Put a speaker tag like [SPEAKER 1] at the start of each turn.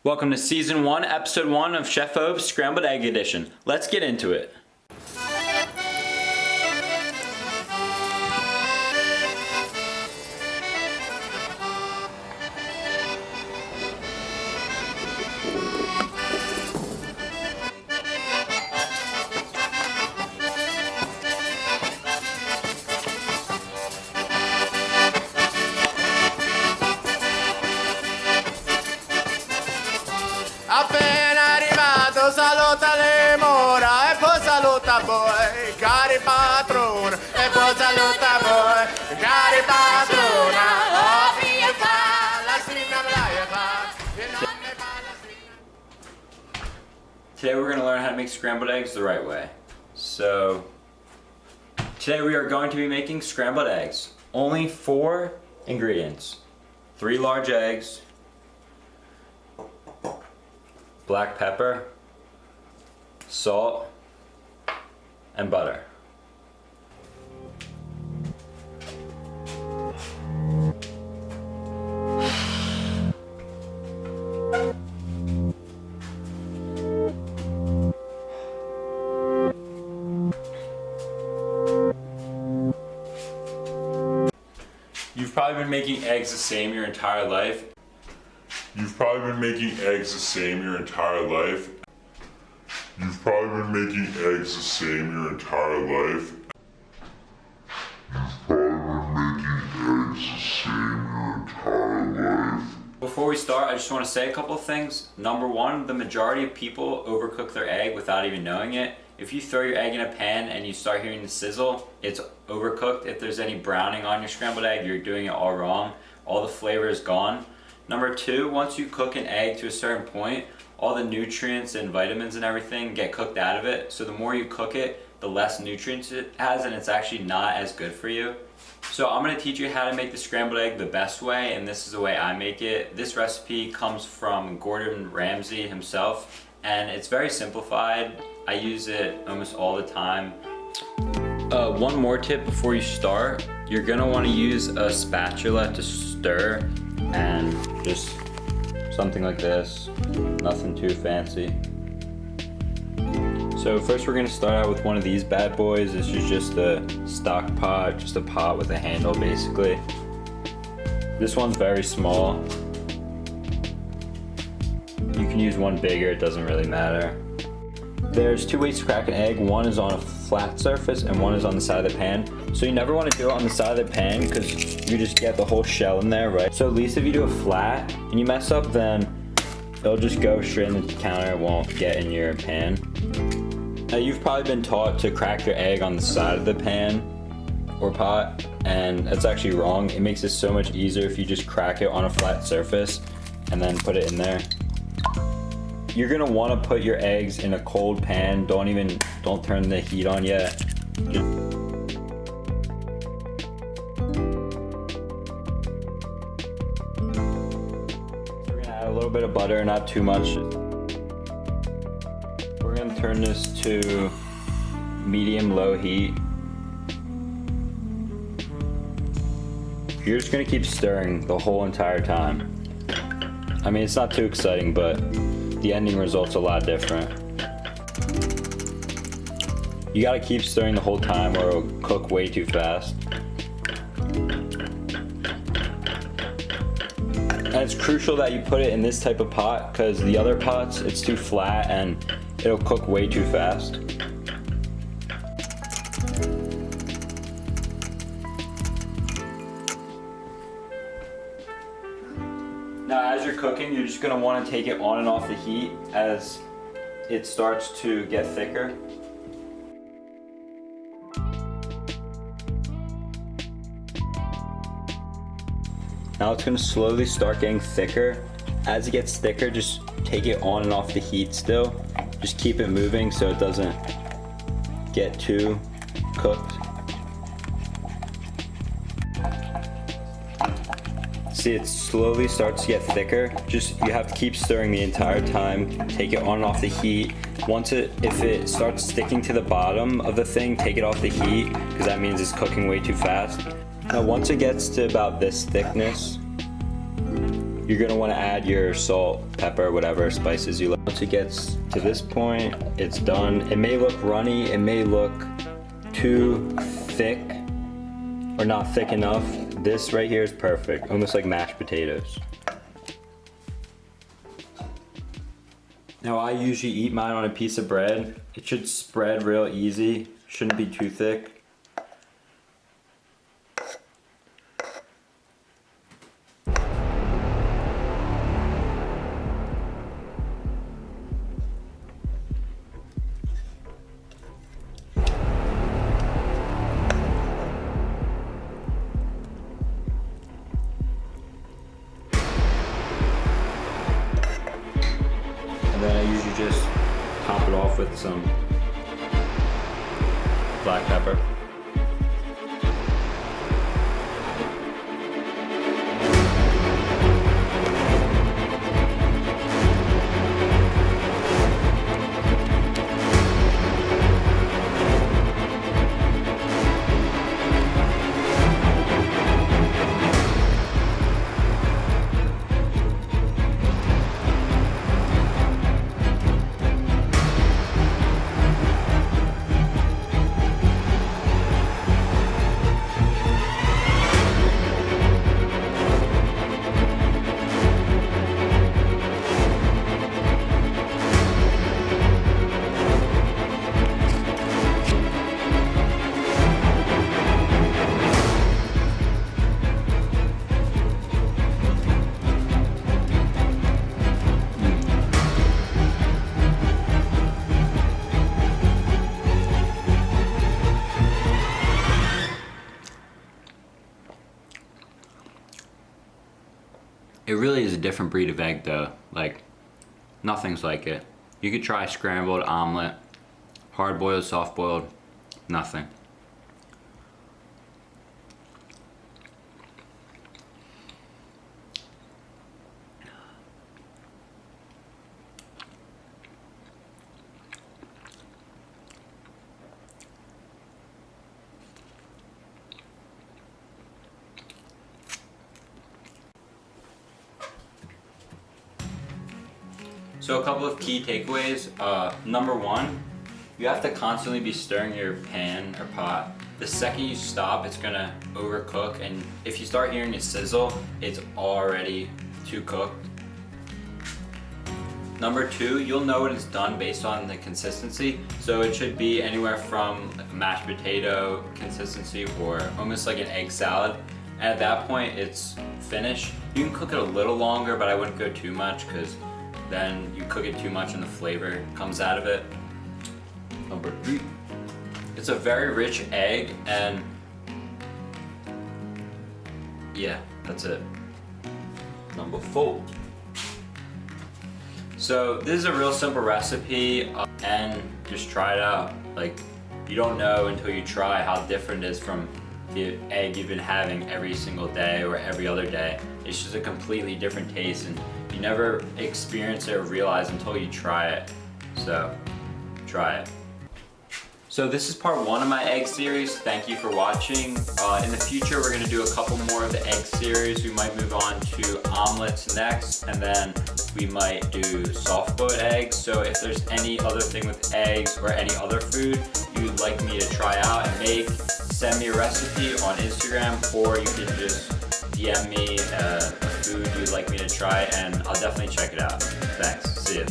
[SPEAKER 1] Welcome to Season 1, Episode 1 of Chef Obes' Scrambled Egg Edition. Let's get into it.
[SPEAKER 2] Appena arrivato saluta le mura e poi saluta voi, cari patrone, e poi saluta voi, cari patrona. Oh, mia fa, la strina me fa, e non me fa la strina.
[SPEAKER 1] Today we're going to learn how to make scrambled eggs the right way. So, today we are going to be making scrambled eggs. Only 4 ingredients. 3 large eggs, black pepper, salt, and butter. You've probably been making eggs the same your entire life.
[SPEAKER 3] You've probably been making eggs the same your entire life. You've probably been making eggs the same your entire life. You've probably been making eggs the same your entire life.
[SPEAKER 1] Before we start, I just want to say a couple of things. Number one, the majority of people overcook their egg without even knowing it. If you throw your egg in a pan and you start hearing the sizzle, it's overcooked. If there's any browning on your scrambled egg, you're doing it all wrong. All the flavor is gone. Number two, once you cook an egg to a certain point, all the nutrients and vitamins and everything get cooked out of it. So the more you cook it, the less nutrients it has, and it's actually not as good for you. So I'm going to teach you how to make the scrambled egg the best way, and this is the way I make it. This recipe comes from Gordon Ramsay himself, and it's very simplified. I use it almost all the time. One more tip before you start, you're going to want to use a spatula to stir, and just something like this, nothing too fancy. So first we're going to start out with one of these bad boys. This is just a stock pot, just a pot with a handle basically. This one's very small. You can use one bigger, it doesn't really matter. There's 2 ways to crack an egg. One is on a flat surface and one is on the side of the pan. So you never want to do it on the side of the pan because you just get the whole shell in there, right? So at least if you do it flat and you mess up, then it'll just go straight in the counter. It won't get in your pan. Now you've probably been taught to crack your egg on the side of the pan or pot, and that's actually wrong. It makes it so much easier if you just crack it on a flat surface and then put it in there. You're gonna want to put your eggs in a cold pan. Don't turn the heat on yet. We're gonna add a little bit of butter, not too much. We're gonna turn this to medium-low heat. You're just gonna keep stirring the whole entire time. I mean, it's not too exciting, but the ending result's a lot different. You gotta keep stirring the whole time or it'll cook way too fast. And it's crucial that you put it in this type of pot because the other pots, it's too flat and it'll cook way too fast. Now as you're cooking, you're just going to want to take it on and off the heat as it starts to get thicker. Now it's going to slowly start getting thicker. As it gets thicker, just take it on and off the heat still. Just keep it moving so it doesn't get too cooked. See, it slowly starts to get thicker. You have to keep stirring the entire time. Take it on and off the heat. If it starts sticking to the bottom of the thing, take it off the heat because that means it's cooking way too fast. Now once it gets to about this thickness, You're gonna wanna add your salt, pepper, whatever spices you like. Once it gets to this point, it's done. It may look runny, it may look too thick or not thick enough. This right here is perfect, almost like mashed potatoes. Now I usually eat mine on a piece of bread. It should spread real easy, shouldn't be too thick. Then I usually just top it off with some black pepper. It really is a different breed of egg though. Like, nothing's like it. You could try scrambled, omelet, hard boiled, soft boiled, nothing. So a couple of key takeaways. Number one, you have to constantly be stirring your pan or pot. The second you stop, it's gonna overcook, and if you start hearing it sizzle, it's already too cooked. Number two, you'll know when it's done based on the consistency. So it should be anywhere from like a mashed potato consistency or almost like an egg salad. And at that point, it's finished. You can cook it a little longer, but I wouldn't go too much because then you cook it too much and the flavor comes out of it. Number three, it's a very rich egg, and yeah, that's it. Number four. So this is a real simple recipe, and just try it out. Like, you don't know until you try how different it is from the egg you've been having every single day or every other day. It's just a completely different taste, and you never experience it or realize until you try it. So, try it. So this is part one of my egg series. Thank you for watching. In the future, we're gonna do a couple more of the egg series. We might move on to omelets next, and then we might do soft-boiled eggs. So if there's any other thing with eggs or any other food you'd like me to try out and make, send me a recipe on Instagram, or you can just DM me a food you'd like me to try, and I'll definitely check it out. Thanks, see ya.